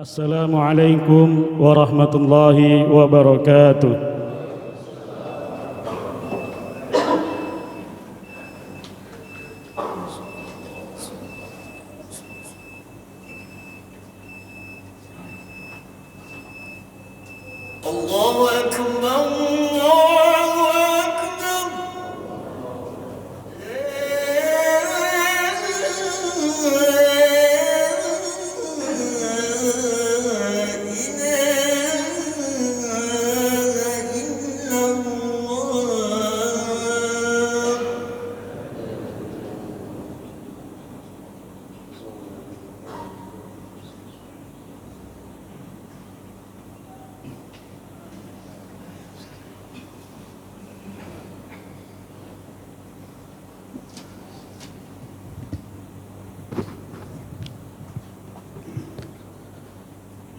Assalamualaikum warahmatullahi wabarakatuh. Allahu Akbar, Allahu Akbar.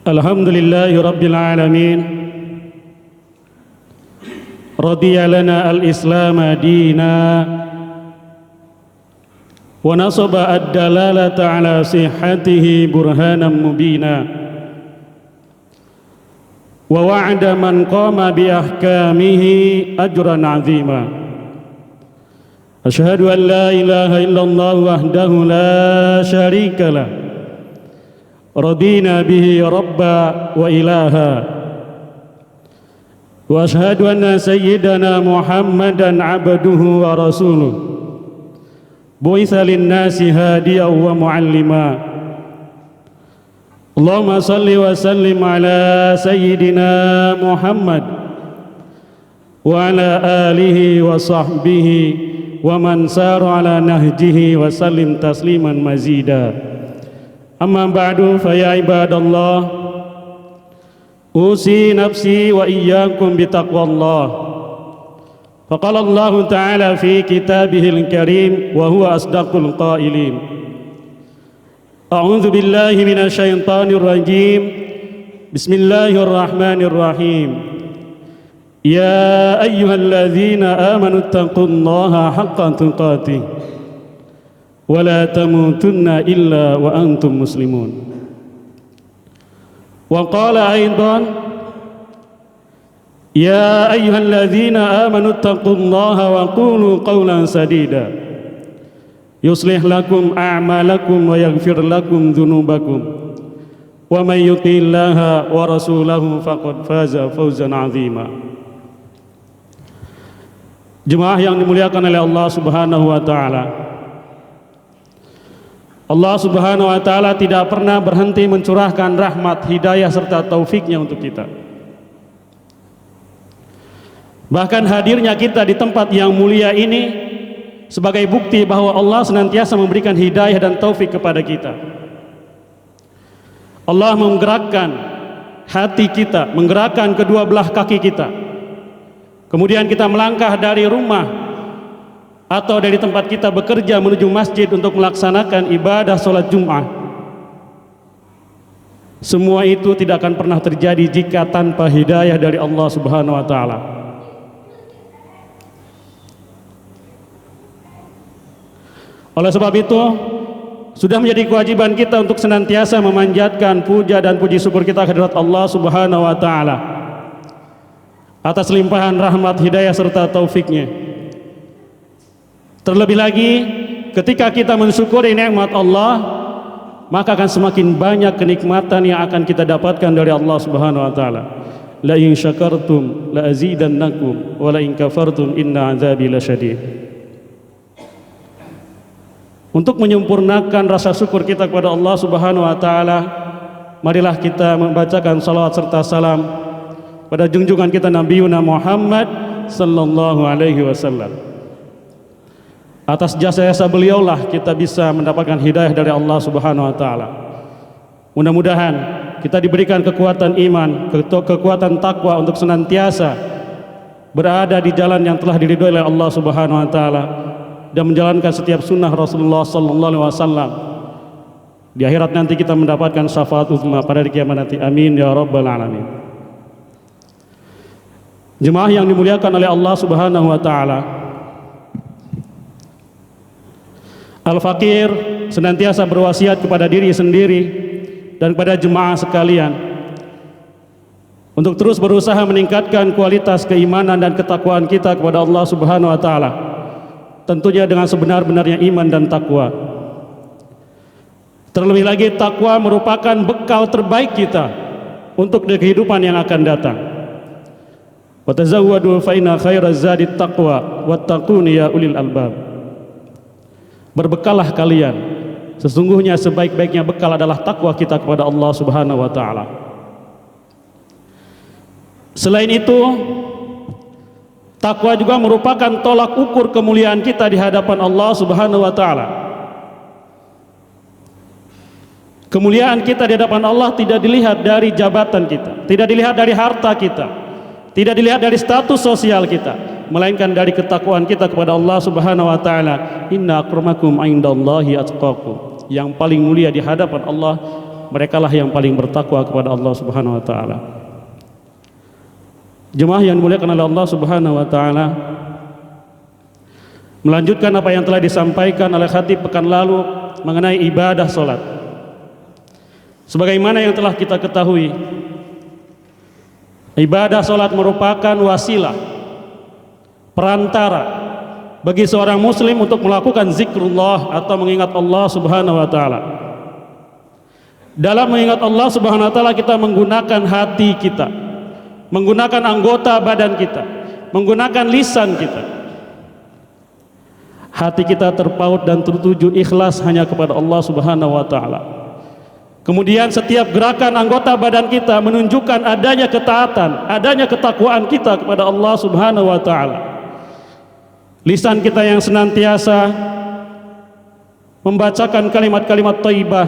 Alhamdulillahi Rabbil Alamin. Radiya lana al-Islam dina wa nasaba ad-dalalata ala sihhatihi burhanan mubina wa wa'ada man qama bi ahkamihi ajran 'azima. Asyhadu an la ilaha illallah wahdahu la syarika lah. Radina bihi rabba wa ilaha wa ashhadu anna sayyidana Muhammadan abduhu wa rasuluh bu'itsa lin-nasi hadiyan wa mu'allima. Allahumma salli wa sallim ala sayyidina Muhammad wa ala alihi wa sahbihi wa man sara ala nahjihi wa sallim tasliman mazida. Amma ba'du fa ya ibadallah, usi nafsi wa iyyakum bitaqwallah. Faqala Allah ta'ala fi kitabihil karim wa huwa asdaqul qailin. A'udzu billahi minasy syaithanir rajim. Bismillahirrahmanirrahim. Ya ayyuhalladzina amanu taqullaha haqqa tuqatih wala tamutunna illa wa antum muslimun. Wa qala aidan ya ayyuhalladzina amanu taqullaha wa qulu qawlan sadida yuslih lakum a'malakum wa yaghfir lakum dhunubakum wa may yuti'illaha wa rasulahu faqad faza fawzan 'azima. Jemaah yang dimuliakan oleh Allah Subhanahu wa taala, Allah Subhanahu wa ta'ala tidak pernah berhenti mencurahkan rahmat, hidayah serta taufiknya untuk kita. Bahkan hadirnya kita di tempat yang mulia ini sebagai bukti bahwa Allah senantiasa memberikan hidayah dan taufik kepada kita. Allah menggerakkan hati kita, menggerakkan kedua belah kaki kita. Kemudian kita melangkah dari rumah atau dari tempat kita bekerja menuju masjid untuk melaksanakan ibadah sholat Jum'ah. Semua itu tidak akan pernah terjadi jika tanpa hidayah dari Allah Subhanahu wa ta'ala. Oleh sebab itu, sudah menjadi kewajiban kita untuk senantiasa memanjatkan puja dan puji syukur kita kehadirat Allah Subhanahu wa ta'ala atas limpahan rahmat, hidayah serta taufiknya. Terlebih lagi ketika kita mensyukuri nikmat Allah, maka akan semakin banyak kenikmatan yang akan kita dapatkan dari Allah Subhanahu wa taala. La in syakartum la azidannakum wa la in kafartum inna azabi lasyadid. Untuk menyempurnakan rasa syukur kita kepada Allah Subhanahu wa taala, marilah kita membacakan salawat serta salam pada junjungan kita Nabiuna Muhammad sallallahu alaihi wasallam. Atas jasa-jasa beliaulah kita bisa mendapatkan hidayah dari Allah Subhanahu wa taala. Mudah-mudahan kita diberikan kekuatan iman, kekuatan takwa untuk senantiasa berada di jalan yang telah diridhoi oleh Allah Subhanahu wa taala dan menjalankan setiap sunnah Rasulullah sallallahu alaihi wasallam. Di akhirat nanti kita mendapatkan syafaat uzma pada hari kiamat nanti. Amin ya rabbal alamin. Jemaah yang dimuliakan oleh Allah Subhanahu wa taala, Al-Fakir senantiasa berwasiat kepada diri sendiri dan kepada jemaah sekalian untuk terus berusaha meningkatkan kualitas keimanan dan ketakwaan kita kepada Allah Subhanahu wa taala, tentunya dengan sebenar-benarnya iman dan takwa. Terlebih lagi takwa merupakan bekal terbaik kita untuk kehidupan yang akan datang. Wa tazawwadu fa inna khairaz zadi taqwa wattaquni ya ulil albab. Berbekallah kalian, sesungguhnya sebaik-baiknya bekal adalah takwa kita kepada Allah Subhanahu wa taala. Selain itu, takwa juga merupakan tolak ukur kemuliaan kita di hadapan Allah Subhanahu wa taala. Kemuliaan kita di hadapan Allah tidak dilihat dari jabatan kita, tidak dilihat dari harta kita, tidak dilihat dari status sosial kita, melainkan dari ketakwaan kita kepada Allah Subhanahu wa taala. Inna akramakum indallahi atqakum. Yang paling mulia di hadapan Allah, merekalah yang paling bertakwa kepada Allah Subhanahu wa taala. Jemaah yang dimuliakan oleh Allah Subhanahu wa taala, melanjutkan apa yang telah disampaikan oleh khatib pekan lalu mengenai ibadah salat. Sebagaimana yang telah kita ketahui, ibadah salat merupakan wasilah, perantara bagi seorang muslim untuk melakukan zikrullah atau mengingat Allah Subhanahu wa taala. Dalam mengingat Allah Subhanahu wa taala, kita menggunakan hati kita, menggunakan anggota badan kita, menggunakan lisan kita. Hati kita terpaut dan tertuju ikhlas hanya kepada Allah Subhanahu wa taala. Kemudian setiap gerakan anggota badan kita menunjukkan adanya ketaatan, adanya ketakwaan kita kepada Allah Subhanahu wa taala. Lisan kita yang senantiasa membacakan kalimat-kalimat thayyibah,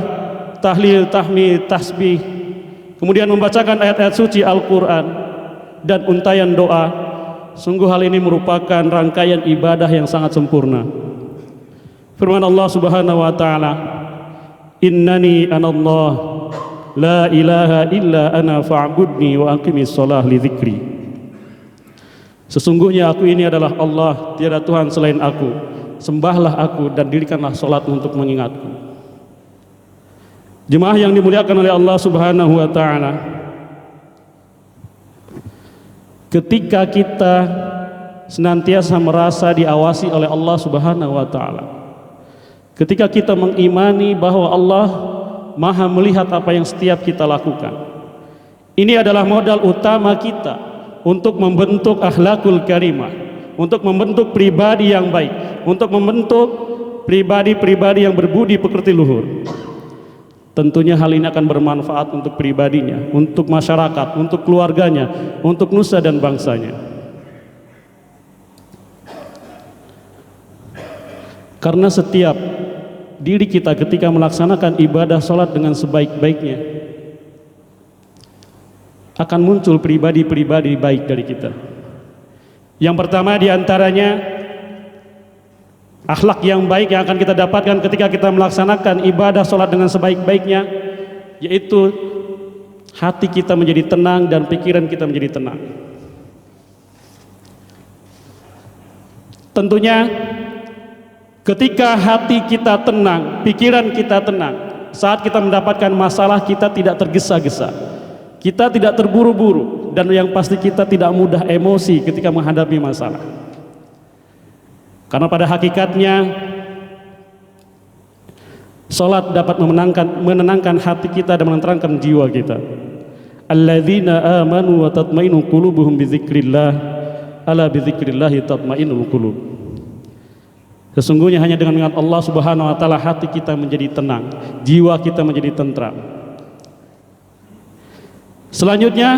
tahlil, tahmid, tasbih, kemudian membacakan ayat-ayat suci Al-Qur'an dan untayan doa. Sungguh hal ini merupakan rangkaian ibadah yang sangat sempurna. Firman Allah Subhanahu wa taala, innani anallah la ilaha illa ana fa'budni wa aqimis shalah li dzikri. Sesungguhnya aku ini adalah Allah, tiada Tuhan selain aku, sembahlah aku dan dirikanlah salat untuk mengingatku. Jemaah yang dimuliakan oleh Allah Subhanahu wa taala, ketika kita senantiasa merasa diawasi oleh Allah Subhanahu wa taala, ketika kita mengimani bahwa Allah Maha melihat apa yang setiap kita lakukan, ini adalah modal utama kita untuk membentuk akhlakul karimah, untuk membentuk pribadi yang baik, untuk membentuk pribadi-pribadi yang berbudi pekerti luhur. Tentunya hal ini akan bermanfaat untuk pribadinya, untuk masyarakat, untuk keluarganya, untuk nusa dan bangsanya. Karena setiap diri kita ketika melaksanakan ibadah salat dengan sebaik-baiknya, akan muncul pribadi-pribadi baik dari kita. Yang pertama diantaranya, akhlak yang baik yang akan kita dapatkan ketika kita melaksanakan ibadah salat dengan sebaik-baiknya, yaitu hati kita menjadi tenang dan pikiran kita menjadi tenang. Tentunya ketika hati kita tenang, pikiran kita tenang, saat kita mendapatkan masalah kita tidak tergesa-gesa, kita tidak terburu-buru, dan yang pasti kita tidak mudah emosi ketika menghadapi masalah. Karena pada hakikatnya salat dapat menenangkan hati kita dan menenangkan jiwa kita. Alladzina amanu wa tatmainu qulubuhum bizikrillah, ala bizikrillah tatmainul qulub. Sesungguhnya hanya dengan mengingat Allah Subhanahu wa taala hati kita menjadi tenang, jiwa kita menjadi tentram. Selanjutnya,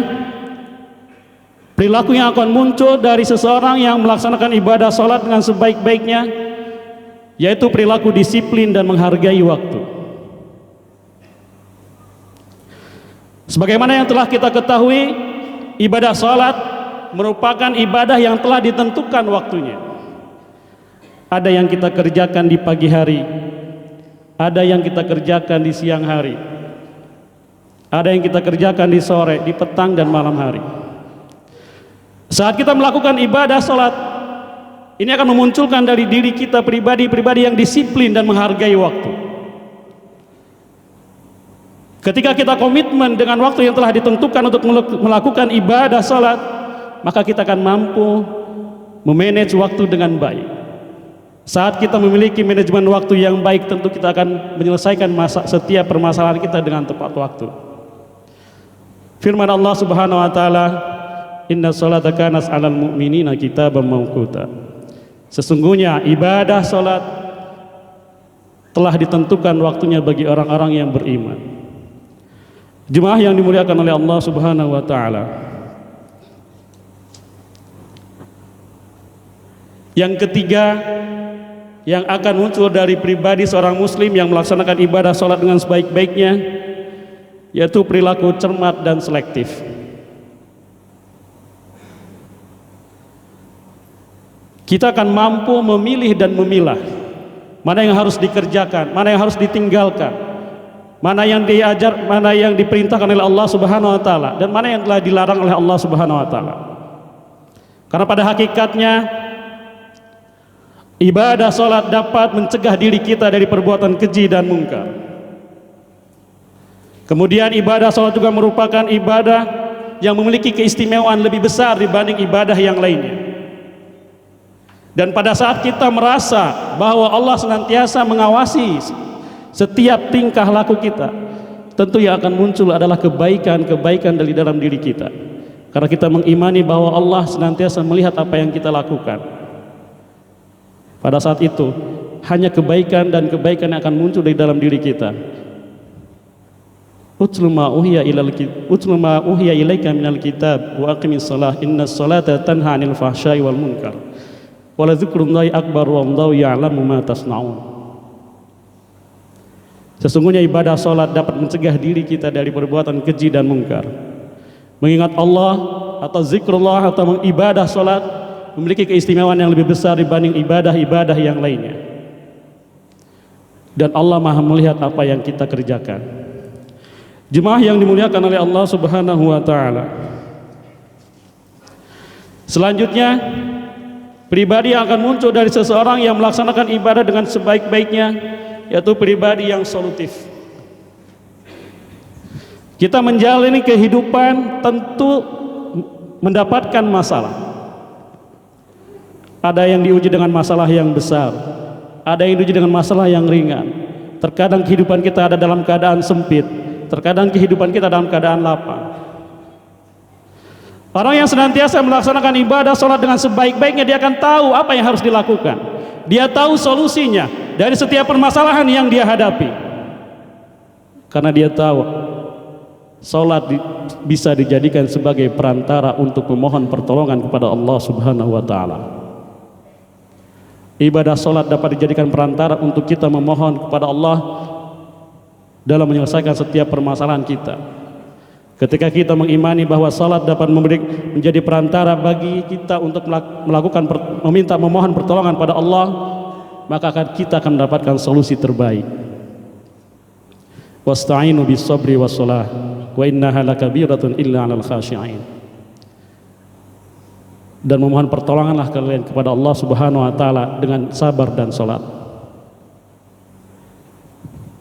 perilaku yang akan muncul dari seseorang yang melaksanakan ibadah salat dengan sebaik-baiknya, yaitu perilaku disiplin dan menghargai waktu. Sebagaimana yang telah kita ketahui, ibadah salat merupakan ibadah yang telah ditentukan waktunya. Ada yang kita kerjakan di pagi hari, ada yang kita kerjakan di siang hari, ada yang kita kerjakan di sore, di petang dan malam hari. Saat kita melakukan ibadah salat, ini akan memunculkan dari diri kita pribadi-pribadi yang disiplin dan menghargai waktu. Ketika kita komitmen dengan waktu yang telah ditentukan untuk melakukan ibadah salat, maka kita akan mampu memanage waktu dengan baik. Saat kita memiliki manajemen waktu yang baik, tentu kita akan menyelesaikan setiap permasalahan kita dengan tepat waktu. Firman Allah Subhanahu wa taala, "Inna sholata kanat 'alal mu'minina kitaban mawquta." Sesungguhnya ibadah salat telah ditentukan waktunya bagi orang-orang yang beriman. Jemaah yang dimuliakan oleh Allah Subhanahu wa taala. Yang ketiga yang akan muncul dari pribadi seorang muslim yang melaksanakan ibadah salat dengan sebaik-baiknya, yaitu perilaku cermat dan selektif. Kita akan mampu memilih dan memilah mana yang harus dikerjakan, mana yang harus ditinggalkan, mana yang diajar, mana yang diperintahkan oleh Allah Subhanahu wa taala, dan mana yang telah dilarang oleh Allah Subhanahu wa taala. Karena pada hakikatnya ibadah salat dapat mencegah diri kita dari perbuatan keji dan mungkar. Kemudian ibadah salat juga merupakan ibadah yang memiliki keistimewaan lebih besar dibanding ibadah yang lainnya. Dan pada saat kita merasa bahwa Allah senantiasa mengawasi setiap tingkah laku kita, tentu yang akan muncul adalah kebaikan-kebaikan dari dalam diri kita. Karena kita mengimani bahwa Allah senantiasa melihat apa yang kita lakukan. Pada saat itu, hanya kebaikan dan kebaikan yang akan muncul dari dalam diri kita. Utlu ma uhiya ilaika minal kitab wa aqimis shalah innas salata tanha 'anil fahsya'i wal munkar. Wa la dzikrullahi akbar wallahu ya'lamu ma tasna'un. Sesungguhnya ibadah salat dapat mencegah diri kita dari perbuatan keji dan mungkar. Mengingat Allah atau zikrullah atau ibadah salat memiliki keistimewaan yang lebih besar dibanding ibadah-ibadah yang lainnya. Dan Allah Maha melihat apa yang kita kerjakan. Jemaah yang dimuliakan oleh Allah Subhanahu wa taala. Selanjutnya, pribadi yang akan muncul dari seseorang yang melaksanakan ibadah dengan sebaik-baiknya, yaitu pribadi yang solutif. Kita menjalani kehidupan tentu mendapatkan masalah. Ada yang diuji dengan masalah yang besar, ada yang diuji dengan masalah yang ringan. Terkadang kehidupan kita ada dalam keadaan sempit, terkadang kehidupan kita dalam keadaan lapang. Orang yang senantiasa melaksanakan ibadah salat dengan sebaik-baiknya, dia akan tahu apa yang harus dilakukan. Dia tahu solusinya dari setiap permasalahan yang dia hadapi. Karena dia tahu salat bisa dijadikan sebagai perantara untuk memohon pertolongan kepada Allah Subhanahu wa taala. Ibadah salat dapat dijadikan perantara untuk kita memohon kepada Allah dalam menyelesaikan setiap permasalahan kita. Ketika kita mengimani bahwa salat dapat menjadi perantara bagi kita untuk memohon pertolongan pada Allah, maka kita akan mendapatkan solusi terbaik. Wasta'inu bis sabri was shalah wa innaha lakabiratun illa 'alal khashi'in. Dan memohon pertolonganlah kalian kepada Allah Subhanahu wa taala dengan sabar dan salat.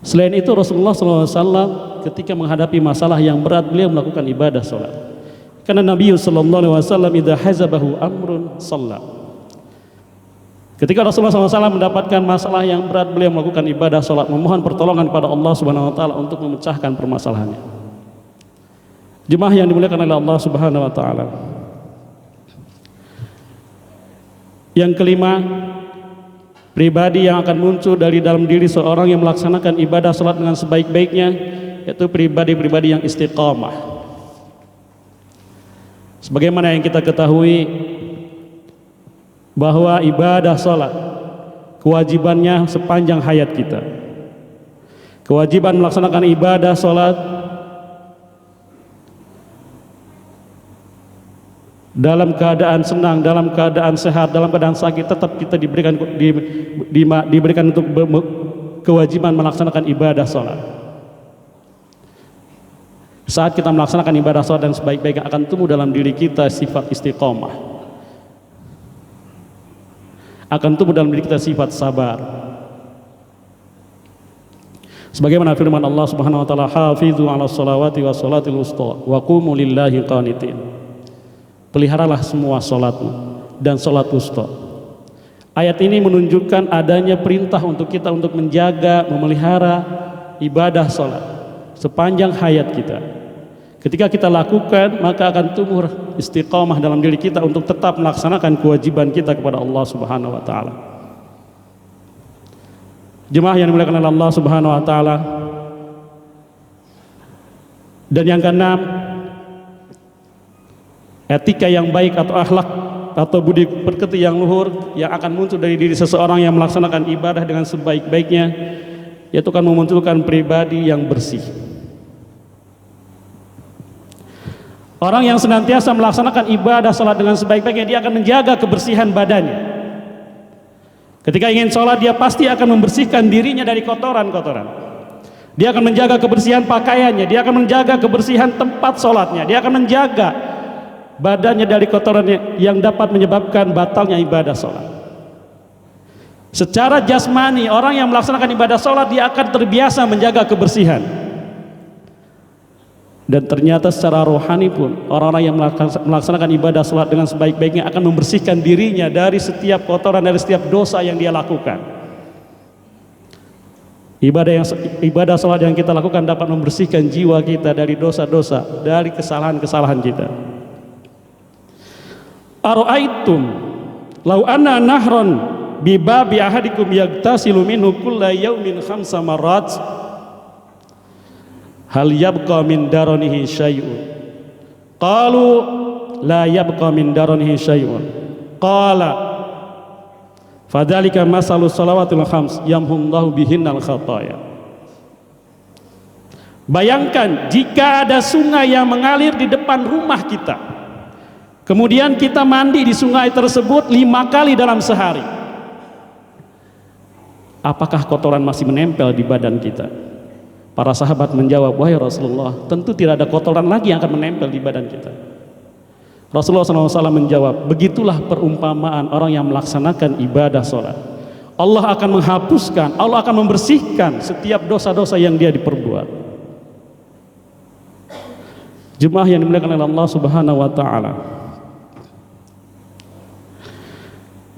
Selain itu, Rasulullah SAW ketika menghadapi masalah yang berat, beliau melakukan ibadah salat. Karena Nabi SAW idza hazabahu amrun shalla. Ketika Rasulullah SAW mendapatkan masalah yang berat, beliau melakukan ibadah salat, memohon pertolongan pada Allah Subhanahu wa taala untuk memecahkan permasalahannya. Jemaah yang dimuliakan oleh Allah Subhanahu wa taala. Yang kelima, pribadi yang akan muncul dari dalam diri seorang yang melaksanakan ibadah salat dengan sebaik-baiknya, yaitu pribadi-pribadi yang istiqamah. Sebagaimana yang kita ketahui bahwa ibadah salat kewajibannya sepanjang hayat kita. Kewajiban melaksanakan ibadah salat dalam keadaan senang, dalam keadaan sehat, dalam keadaan sakit, tetap kita diberikan untuk kewajiban melaksanakan ibadah salat. Saat kita melaksanakan ibadah salat dan sebaik-baiknya, akan tumbuh dalam diri kita sifat istiqomah, akan tumbuh dalam diri kita sifat sabar. Sebagaimana firman Allah Subhanahu wa taala, hafizu 'alas shalawati was shalatil wusta wa qumu lillahi qanitin. Peliharalah semua salatmu dan salat wusta. Ayat ini menunjukkan adanya perintah untuk kita untuk menjaga, memelihara ibadah salat sepanjang hayat kita. Ketika kita lakukan, maka akan tumbuh istiqamah dalam diri kita untuk tetap melaksanakan kewajiban kita kepada Allah Subhanahu wa taala. Jemaah yang dimuliakan oleh Allah Subhanahu wa taala. Dan yang keenam, etika yang baik atau akhlak atau budi pekerti yang luhur yang akan muncul dari diri seseorang yang melaksanakan ibadah dengan sebaik-baiknya, yaitu akan memunculkan pribadi yang bersih. Orang yang senantiasa melaksanakan ibadah salat dengan sebaik-baiknya, dia akan menjaga kebersihan badannya. Ketika ingin sholat, dia pasti akan membersihkan dirinya dari kotoran-kotoran. Dia akan menjaga kebersihan pakaiannya, dia akan menjaga kebersihan tempat sholatnya, dia akan menjaga badannya dari kotoran yang dapat menyebabkan batalnya ibadah sholat. Secara jasmani, orang yang melaksanakan ibadah sholat, dia akan terbiasa menjaga kebersihan. Dan ternyata secara rohani pun, orang-orang yang melaksanakan ibadah salat dengan sebaik-baiknya akan membersihkan dirinya dari setiap kotoran, dari setiap dosa yang dia lakukan. Ibadah salat yang kita lakukan dapat membersihkan jiwa kita dari dosa-dosa, dari kesalahan-kesalahan kita. Ara'aitum law anna nahran bi babi ahadikum yagtasilu minhu kulla yaumin 5 marrat hal yabqa min daranihi syai'un. Qalu la yabqa min daranihi syai'un. Qala fadzalika masalus salawatil khams yamhullahu bihinnal khataya. Bayangkan jika ada sungai yang mengalir di depan rumah kita, kemudian kita mandi di sungai tersebut 5 kali dalam sehari, apakah kotoran masih menempel di badan kita? Para sahabat menjawab, wahai Rasulullah, tentu tidak ada kotoran lagi yang akan menempel di badan kita. Rasulullah SAW menjawab, begitulah perumpamaan orang yang melaksanakan ibadah sholat. Allah akan menghapuskan, Allah akan membersihkan setiap dosa-dosa yang dia diperbuat. Jemaah yang dimuliakan oleh Allah Subhanahu wa taala,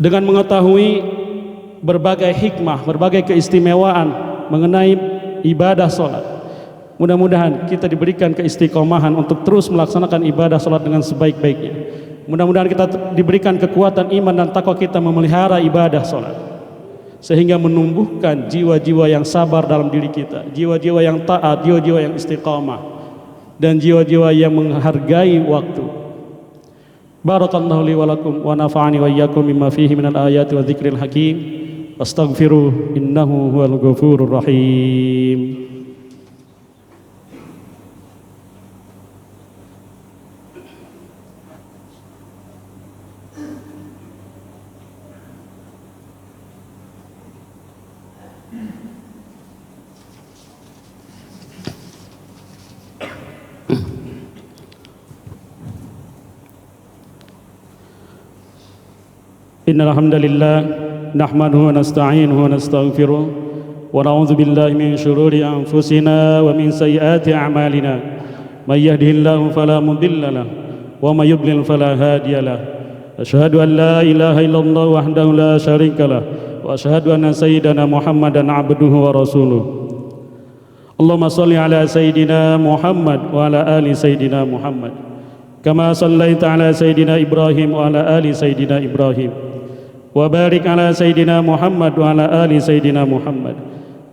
dengan mengetahui berbagai hikmah, berbagai keistimewaan mengenai ibadah sholat, mudah-mudahan kita diberikan keistiqomahan untuk terus melaksanakan ibadah sholat dengan sebaik-baiknya. Mudah-mudahan kita diberikan kekuatan iman dan takwa kita memelihara ibadah sholat, sehingga menumbuhkan jiwa-jiwa yang sabar dalam diri kita, jiwa-jiwa yang taat, jiwa-jiwa yang istiqamah, dan jiwa-jiwa yang menghargai waktu. Barakallahu li wa lakum wa nafa'ani wa iyyakum mimma fihi minal ayati wa dzikril hakim. Astaghfiruh innahu huwal ghafurur rahim. Innal hamdalillah nahmaduhu wa nasta'inuhu wa nastaghfiruh wa na'udzu billahi min shururi anfusina wa min sayyiati a'malina. May yahdihillahu fala mudilla lahu wa may yudlil fala hadiya lahu. Asyhadu an la ilaha illallah wahdahu la syarika lahu wa asyhadu anna sayyidana Muhammadan 'abduhu wa rasuluh. Allahumma shalli ala sayyidina Muhammad wa ala ali sayyidina Muhammad kama shallaita ala sayyidina Ibrahim wa ala ali sayyidina Ibrahim. Wa barik ala sayyidina Muhammad wa ala ali sayyidina Muhammad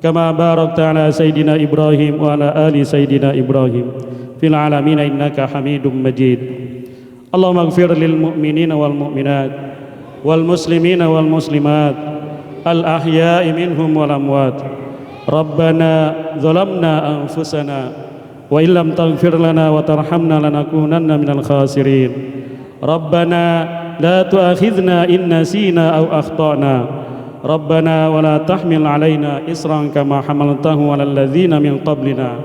kama barakta ala sayyidina Ibrahim wa ala ali sayyidina Ibrahim fil alamin innaka Hamidum Majid. Allahumma ighfir lil mu'minina wal mu'minat wal muslimina wal muslimat al ahya'i minhum wal amwat. Rabbana zalamna anfusana wa illam taghfir lana wa tarhamna lanakunanna minal khasirin. Rabbana la tu'akhidhna in nasina aw akhtana. Rabbana wa la tahmil alaina isran kama hamaltahu 'alal ladzina min qablina.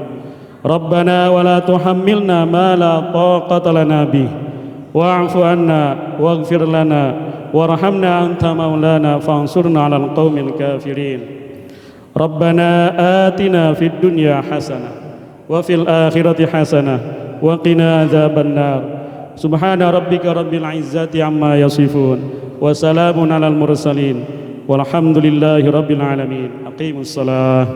Rabbana wa la tuhammilna ma la taqata lana bih wa'fu anna waghfir lana warhamna anta maulana fansurna 'alal qaumil kafirin. Rabbana atina fid dunya hasanah wa fil akhirati hasanah wa qina adzabannar. Subhana rabbika rabbil izzati amma yasifun wa salamun alal mursalin walhamdulillahi rabbil alamin. Aqimus salah.